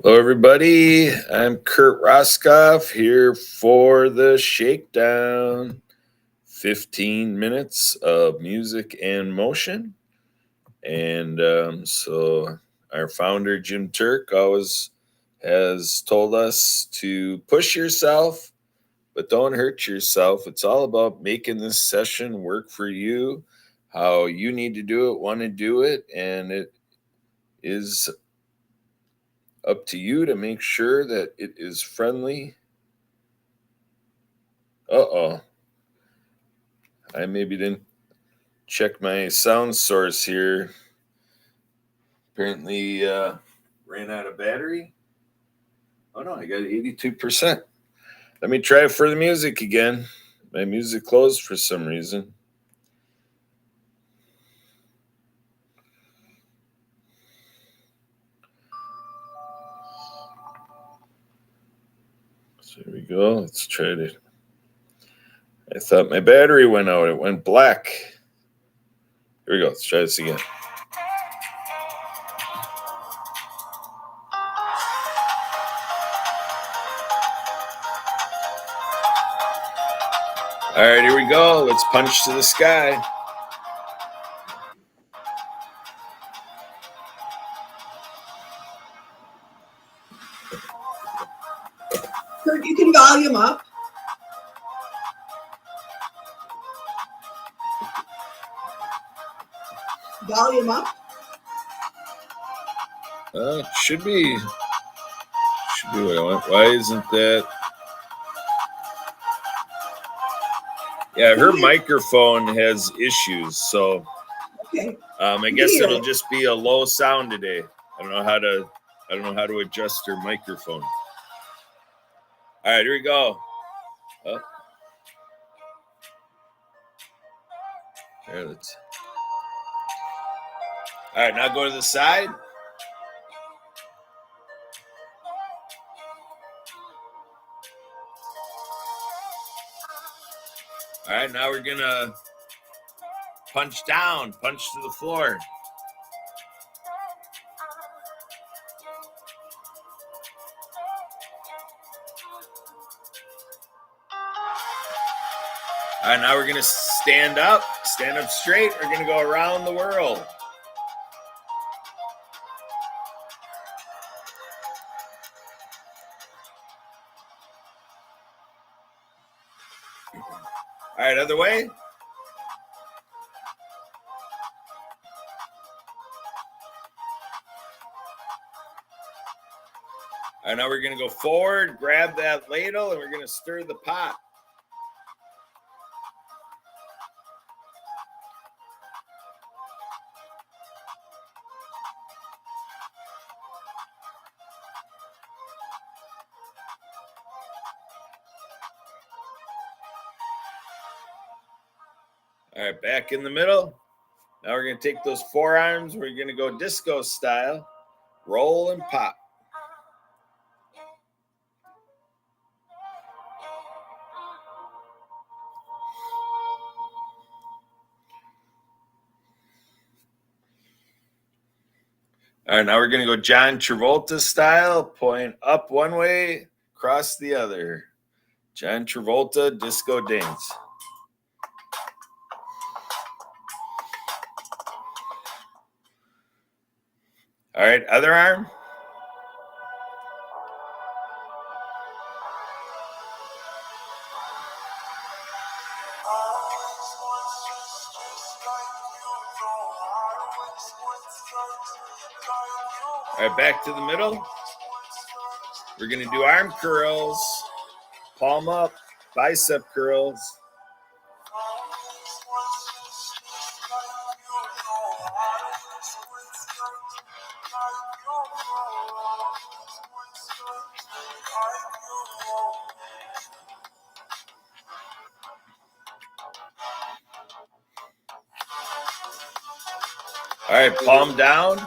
Hello, everybody. I'm Kurt Roskoff here for the Shakedown. 15 minutes of music and motion. And so our founder, Jim Turk, always has told us to push yourself, but don't hurt yourself. It's all about making this session work for you, how you need to do it, want to do it. And it is up to you to make sure that it is friendly. I maybe didn't check my sound source here. Apparently ran out of battery. Oh no, I got 82%. Let me try for the music again. My music closed for some reason. So here we go. Let's try to. I thought my battery went out. It went black. Here we go. Let's try this again. All right, here we go. Let's punch to the sky. Kurt, you can volume up. Volume up. Should be what I want. Why isn't that? Yeah, her microphone has issues, so okay. I guess it'll just be a low sound today. I don't know how to adjust her microphone. All right, here we go. Oh. All right, now go to the side. All right, now we're gonna punch down, punch to the floor. All right, now we're gonna stand up straight. We're gonna go around the world. All right, other way. All right, now we're going to go forward, grab that ladle, and we're going to stir the pot. All right, back in the middle. Now we're going to take those forearms. We're going to go disco style, roll and pop. All right, now we're going to go John Travolta style, point up one way, cross the other. John Travolta disco dance. All right, other arm. All right, back to the middle. We're going to do arm curls, palm up, bicep curls. All right, palm down. All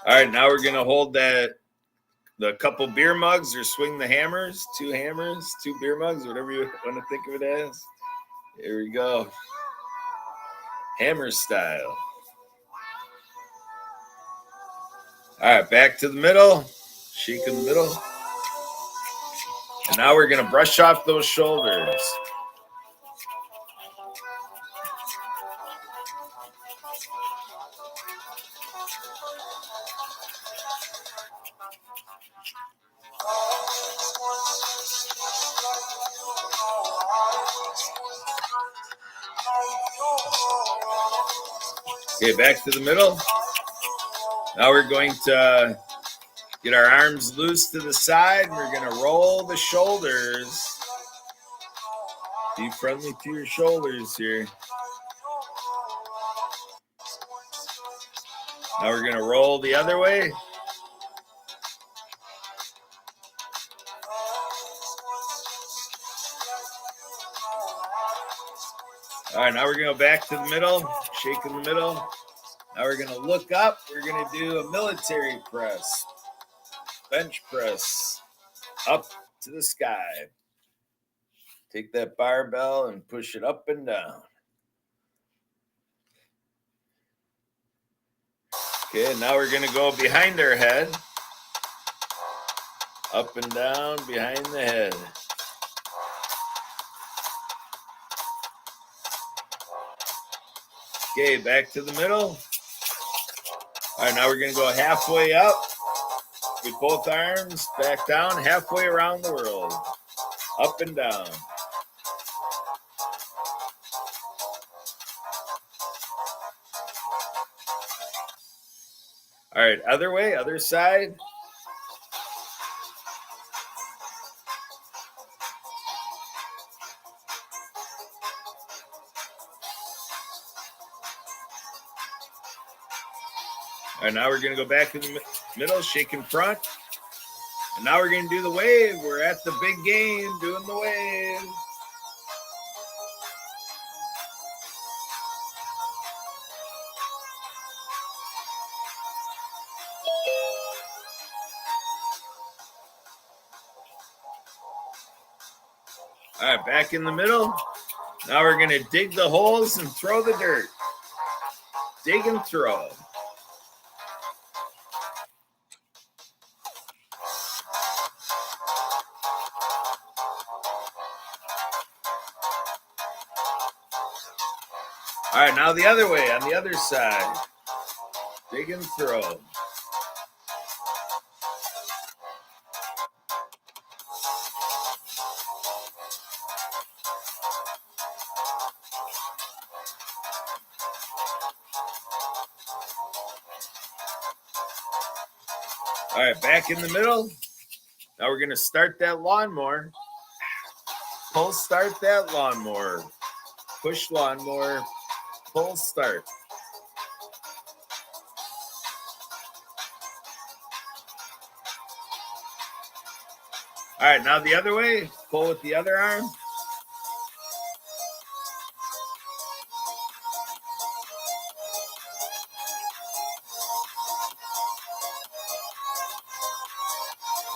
right, now we're going to hold the couple beer mugs or swing the hammers, two beer mugs, whatever you want to think of it as. Here we go. Hammer style. All right, back to the middle. Shake in the middle. And now we're going to brush off those shoulders. Okay, back to the middle. Now we're going to get our arms loose to the side. We're going to roll the shoulders. Be friendly to your shoulders here. Now we're going to roll the other way. All right, now we're going to go back to the middle, shake in the middle. Now we're going to look up. We're going to do a military press, bench press, up to the sky. Take that barbell and push it up and down. Okay, now we're going to go behind our head, up and down behind the head. Okay, back to the middle. All right, now we're going to go halfway up with both arms, back down, halfway around the world, up and down. All right, other way, other side. All right, now we're going to go back in the middle, shake in front. And now we're going to do the wave. We're at the big game doing the wave. All right, back in the middle. Now we're going to dig the holes and throw the dirt. Dig and throw. All right, now the other way, on the other side. Dig and throw. All right, back in the middle. Now we're going to start that lawnmower. Pull, start that lawnmower. Push lawnmower. Pull, start. All right, now the other way. Pull with the other arm.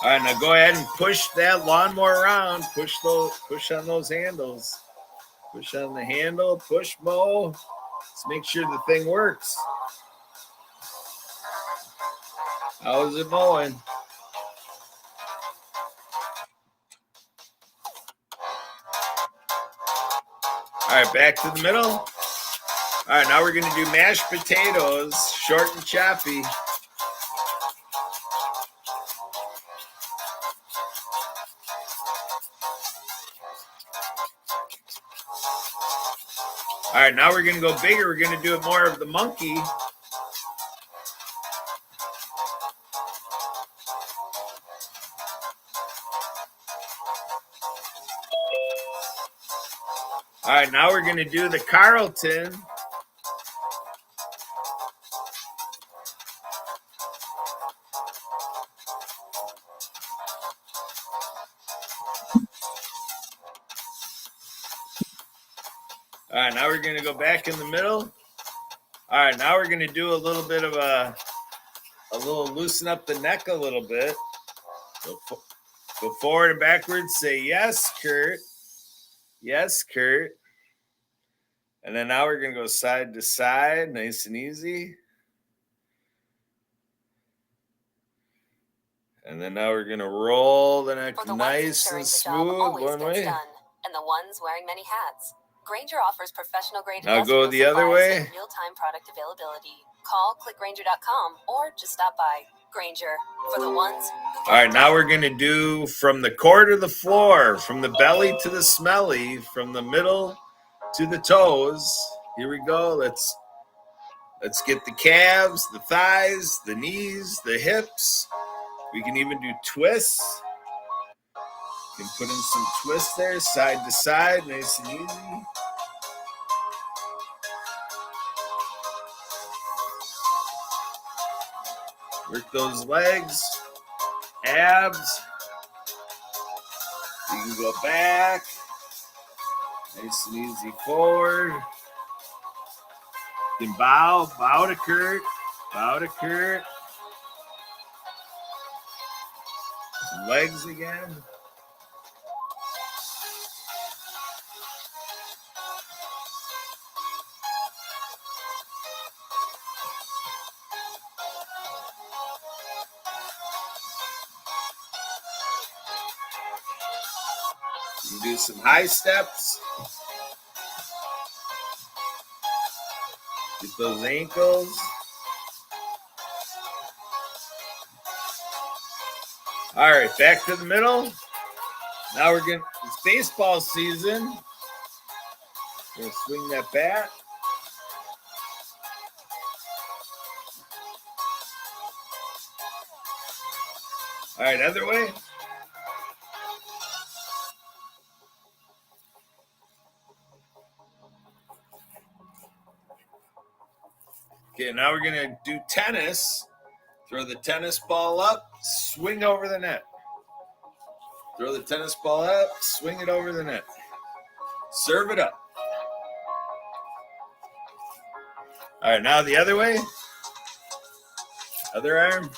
All right, now go ahead and push that lawnmower around. Push on those handles. Push on the handle. Push mow. Let's make sure the thing works. How's it mowing? All right, back to the middle. All right, now we're going to do mashed potatoes, short and choppy. All right, now we're going to go bigger. We're going to do it more of the monkey. All right, now we're going to do the Carlton. All right, now we're going to go back in the middle. All right, now we're going to do a little bit of a little loosen up the neck a little bit. Go forward and backwards. Say yes, Kurt. Yes, Kurt. And then now we're going to go side to side, nice and easy. And then now we're going to roll the neck nice and smooth one way. And the ones wearing many hats. Grainger offers professional grade. Now go the other way. Real-time product availability. Call clickgrainger.com or just stop by. Grainger for the ones. All right, now we're going to do from the core to the floor, from the belly to the smelly, from the middle to the toes. Here we go. Let's get the calves, the thighs, the knees, the hips. We can even do twists. You can put in some twists there, side to side, nice and easy. Work those legs, abs. You can go back, nice and easy forward. You can bow to Kurt, bow to Kurt. Some legs again. You can do some high steps. Get those ankles. All right, back to the middle. Now it's baseball season. Gonna swing that bat. All right, other way. Okay, now we're gonna do tennis. Throw the tennis ball up, swing over the net. Throw the tennis ball up, swing it over the net. Serve it up. All right, now the other way. Other arm.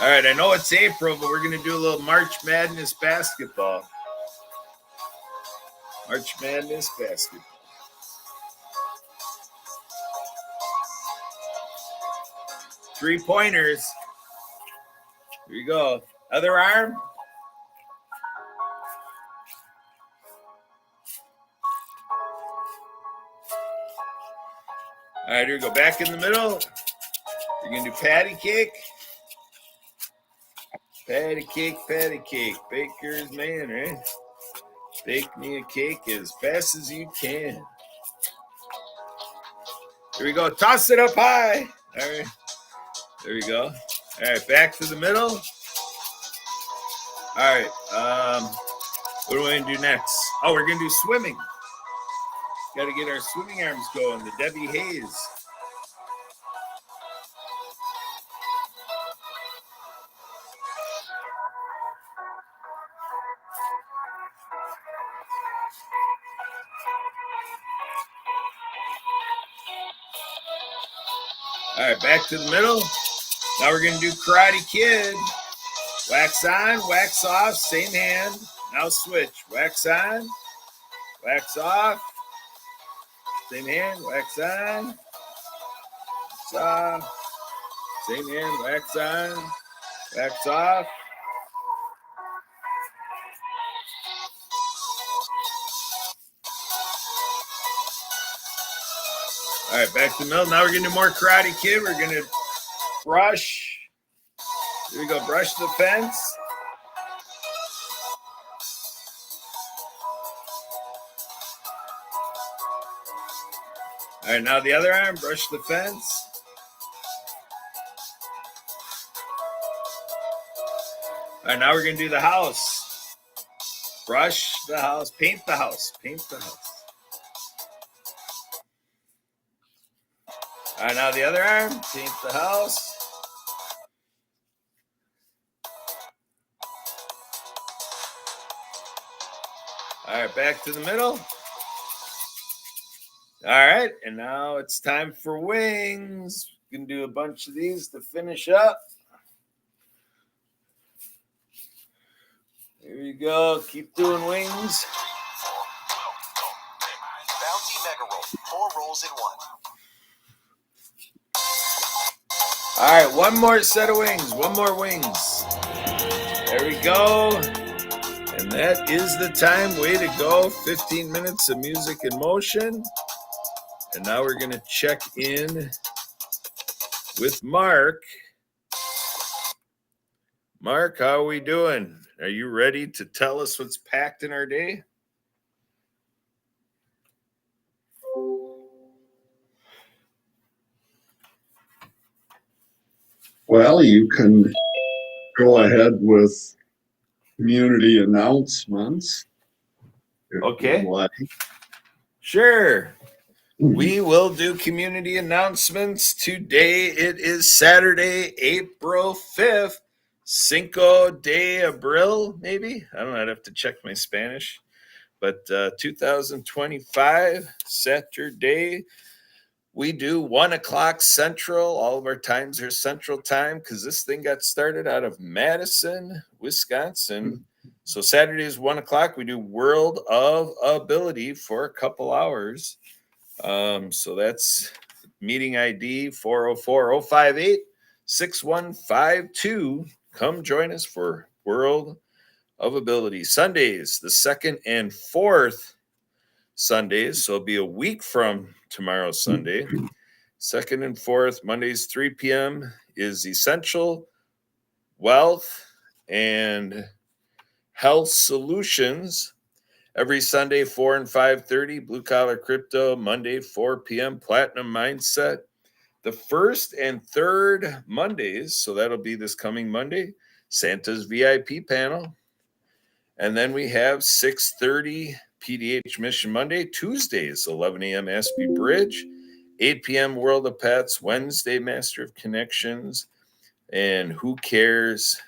All right, I know it's April, but we're going to do a little March Madness basketball. March Madness basketball. Three-pointers. Here you go. Other arm. All right, here we go. Back in the middle. You're going to do patty cake. Patty cake, patty cake. Baker's man, right? Bake me a cake as fast as you can. Here we go. Toss it up high. All right. There we go. All right, back to the middle. All right. What are we going to do next? Oh, we're going to do swimming. Got to get our swimming arms going. The Debbie Hayes. All right, back to the middle. Now we're going to do Karate Kid. Wax on, wax off, same hand. Now switch. Wax on, wax off. Same hand, wax on. Wax off. Same hand, wax on. Wax off. All right, back to the middle. Now we're going to do more Karate Kid. We're going to brush. Here we go. Brush the fence. All right, now the other arm. Brush the fence. All right, now we're going to do the house. Brush the house. Paint the house. Paint the house. All right, now the other arm. Paint the house. All right, back to the middle. All right, and now it's time for wings. We can do a bunch of these to finish up. Here we go. Keep doing wings. Bounty Mega Roll. 4 rolls in 1. All right, one more set of wings. One more wings. There we go. And that is the time. Way to go. 15 minutes of music in motion. And now we're going to check in with Mark. Mark, how are we doing? Are you ready to tell us what's packed in our day? Well, you can go ahead with community announcements. if Okay. you'd like. Sure. We will do community announcements today. It is Saturday, April 5th, Cinco de Abril, maybe? I don't know. I'd have to check my Spanish. But 2025, Saturday, we do 1 o'clock Central. All of our times are Central Time because this thing got started out of Madison, Wisconsin. So Saturday is 1 o'clock. We do World of Ability for a couple hours. So that's meeting ID 404-058-6152. Come join us for World of Ability. Sundays, the 2nd and 4th Sundays. So it'll be a week from tomorrow, Sunday. 2nd and 4th, Mondays, 3 p.m. is Essential Wealth and Health Solutions. Every Sunday, 4 and 5:30, Blue Collar Crypto. Monday, 4 p.m., Platinum Mindset. The 1st and 3rd Mondays, so that'll be this coming Monday, Santa's VIP panel. And then we have 6:30 PDH Mission Monday. Tuesdays, 11 a.m. Aspie Bridge. 8 p.m. World of Pets. Wednesday, Master of Connections. And Who Cares?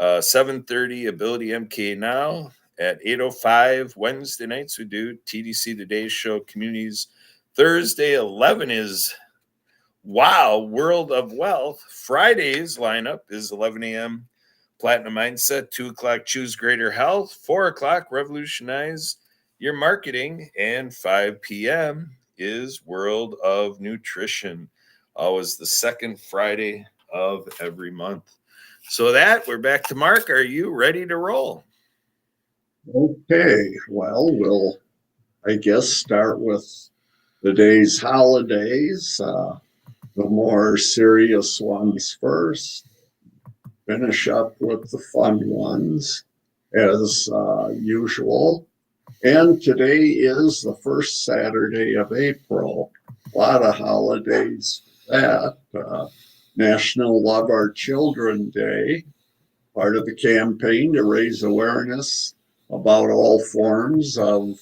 7:30 Ability MK Now. At 8:05 Wednesday nights, we do TDC Today's Show Communities. Thursday, 11 is World of Wealth. Friday's lineup is 11 a.m. Platinum Mindset, 2 o'clock Choose Greater Health, 4 o'clock Revolutionize Your Marketing, and 5 p.m. is World of Nutrition. Always the 2nd Friday of every month. So we're back to Mark. Are you ready to roll? Okay, well, we'll, I guess, start with the day's holidays, the more serious ones first, finish up with the fun ones as usual. And today is the first Saturday of April. A lot of holidays for that. National Love Our Children Day, part of the campaign to raise awareness about all forms of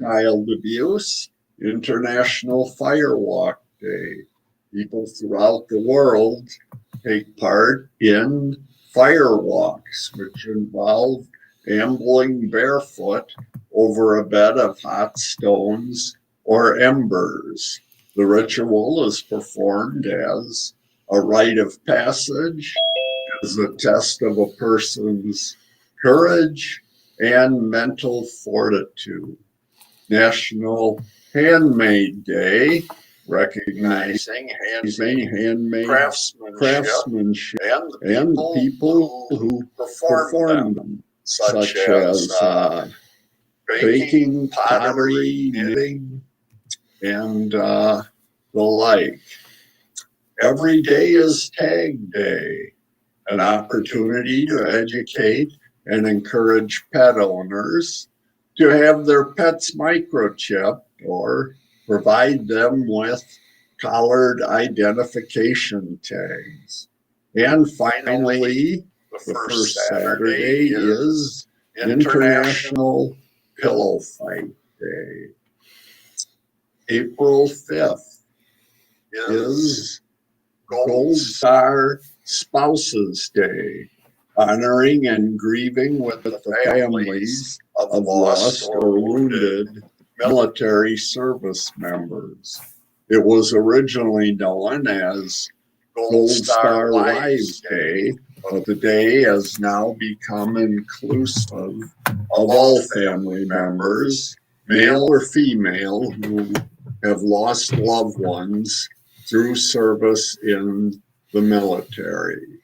child abuse. International Firewalk Day. People throughout the world take part in firewalks, which involve ambling barefoot over a bed of hot stones or embers. The ritual is performed as a rite of passage, as a test of a person's courage and mental fortitude. National Handmade Day, recognizing handmade craftsmanship and the people who perform them, such as baking, pottery, knitting, and the like. Every day is Tag Day, an opportunity to educate and encourage pet owners to have their pets microchipped or provide them with collared identification tags. And finally, the first Saturday is International Pillow Fight Day. April 5th is Gold Star Spouses Day, honoring and grieving with the families of lost or wounded military service members. It was originally known as Gold Star Wives Day but the day has now become inclusive of all family members, male or female, who have lost loved ones through service in the military.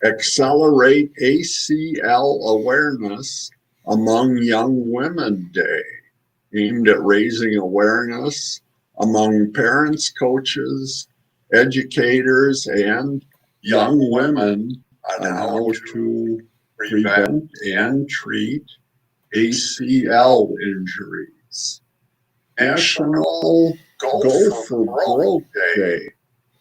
Accelerate ACL Awareness Among Young Women Day, aimed at raising awareness among parents, coaches, educators, and young women on how to prevent and treat ACL injuries. National Go for Broke Day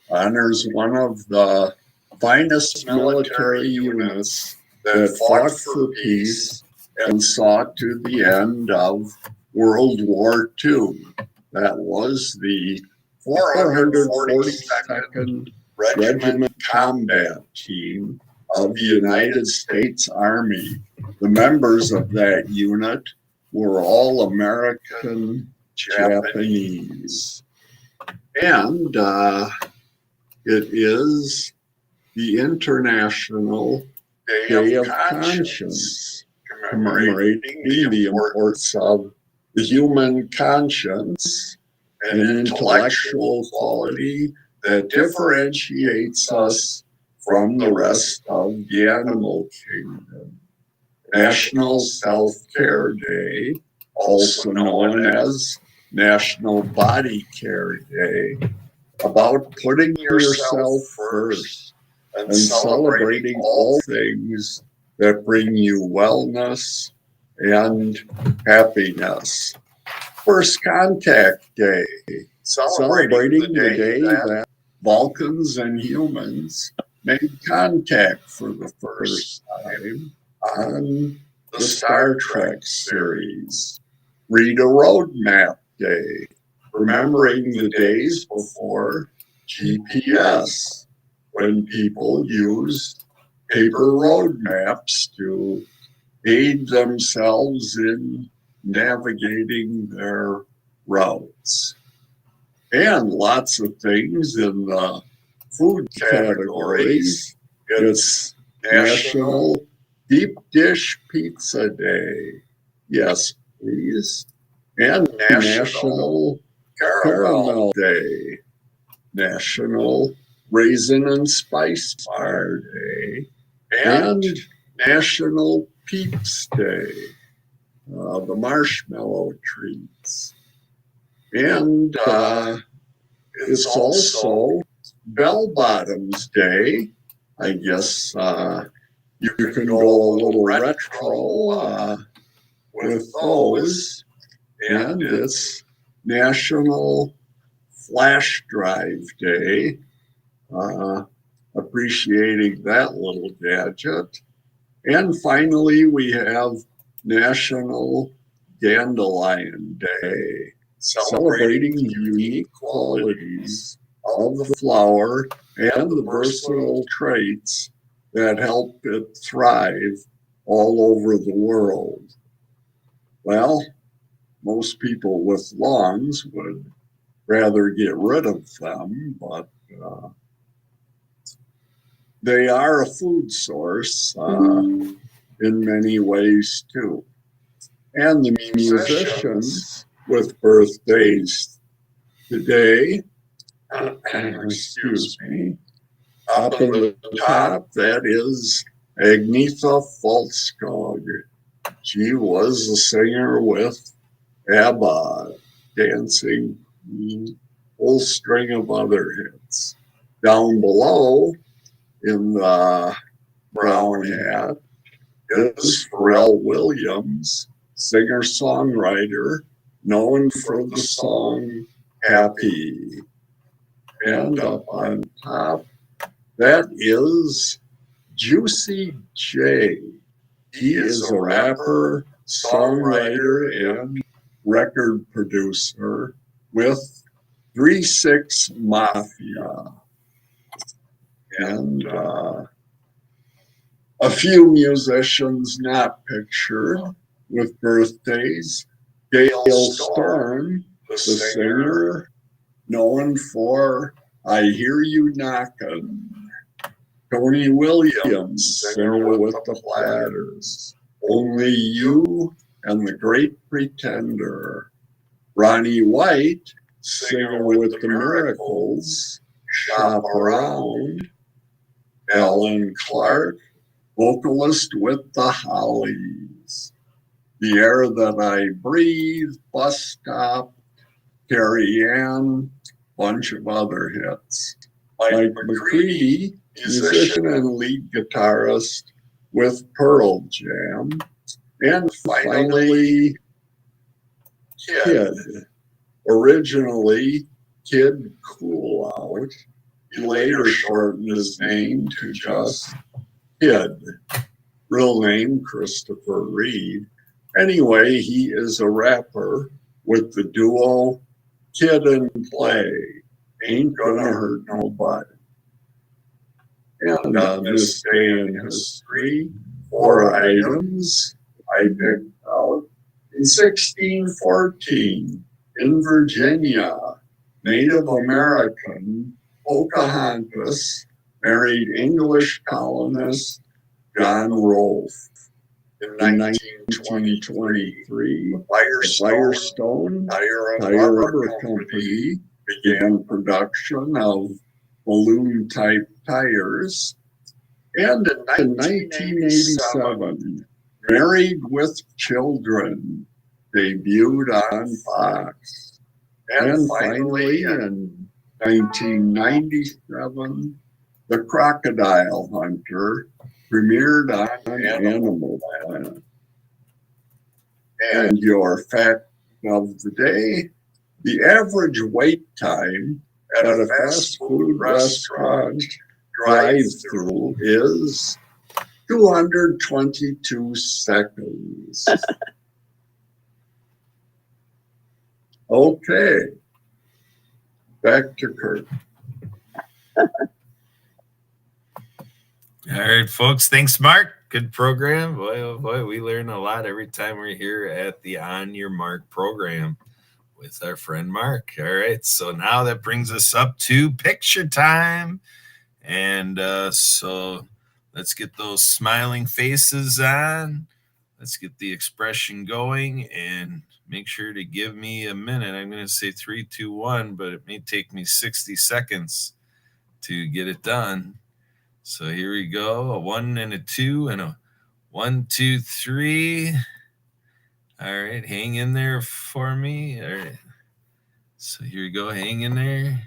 honors one of the finest military units that fought for peace and saw to the end of World War II. That was the 442nd Regiment Combat Team of the United States Army. The members of that unit were all American Japanese. And it is the International Day of Conscience, commemorating the importance of the human conscience, an intellectual quality that differentiates us from the rest of the animal kingdom. National Self-Care Day, also known as National Body Care Day, about putting yourself first and celebrating all things that bring you wellness and happiness. First Contact Day, celebrating the day that Vulcans and humans made contact for the first time on the Star Trek series. Read a Roadmap Day, remembering the days before GPS, when people used paper road maps to aid themselves in navigating their routes. And lots of things in the food categories. It's National Deep Dish Pizza Day. Yes, please. And National Caramel Day. National Raisin and Spice Bar Day. And National Peeps Day. The marshmallow treats. And it's also Bell Bottoms Day. I guess you can go a little retro with those. And it's National Flash Drive Day, appreciating that little gadget. And finally, we have National Dandelion Day, celebrating the unique qualities of the flower and the versatile traits that help it thrive all over the world. Well, most people with lawns would rather get rid of them, but they are a food source in many ways too. And the musicians with birthdays today, excuse me, up in the top, that is Agnetha Faltskog. She was a singer with ABBA, Dancing Queen, whole string of other hits. Down below in the brown hat is Pharrell Williams, singer-songwriter, known for the song Happy. And up on top, that is Juicy J. He is a rapper, songwriter, and record producer with 3-6 Mafia. And a few musicians not pictured with birthdays. Gail Storm, the singer, known for I Hear You Knockin'. Tony Williams, singer with the Platters. Only You and the Great Pretender. Ronnie White, singer with the Miracles. Shop Around. Alan Clark, vocalist with the Hollies. The Air That I Breathe, Bus Stop, Carrie Ann, bunch of other hits. Mike McCready, musician and lead guitarist with Pearl Jam. And finally, Kid. Originally, Kid Cool Out. He later shortened his name to just Kid. Real name, Christopher Reed. Anyway, he is a rapper with the duo Kid and Play. Ain't gonna hurt nobody. And on this day in history, 4 items I picked out. In 1614, in Virginia, Native American Pocahontas married English colonist John Rolfe. In 1923, Firestone Tire and Rubber Company began production of balloon-type tires. And in 1987, Married with Children debuted on Fox. And finally, in 1997, The Crocodile Hunter premiered on Animal Planet. And your fact of the day, the average wait time at a fast food restaurant drive-through is 222 seconds. Okay. Back to Kurt. All right, folks. Thanks, Mark. Good program. Boy, oh boy, we learn a lot every time we're here at the On Your Mark program with our friend Mark. All right, so now that brings us up to picture time. And so let's get those smiling faces on. Let's get the expression going and make sure to give me a minute. I'm going to say 3, 2, 1, but it may take me 60 seconds to get it done. So here we go. A 1 and a 2 and a 1, 2, 3. All right. Hang in there for me. All right. So here we go. Hang in there.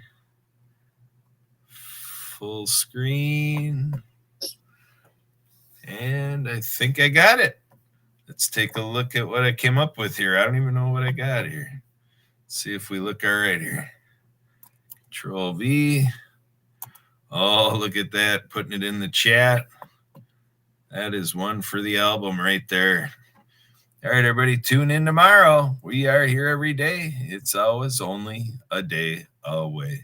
Full screen. And I think I got it. Let's take a look at what I came up with here. I don't even know what I got here. Let's see if we look all right here. Control V. Oh, look at that. Putting it in the chat. That is one for the album right there. All right, everybody, tune in tomorrow. We are here every day. It's always only a day away.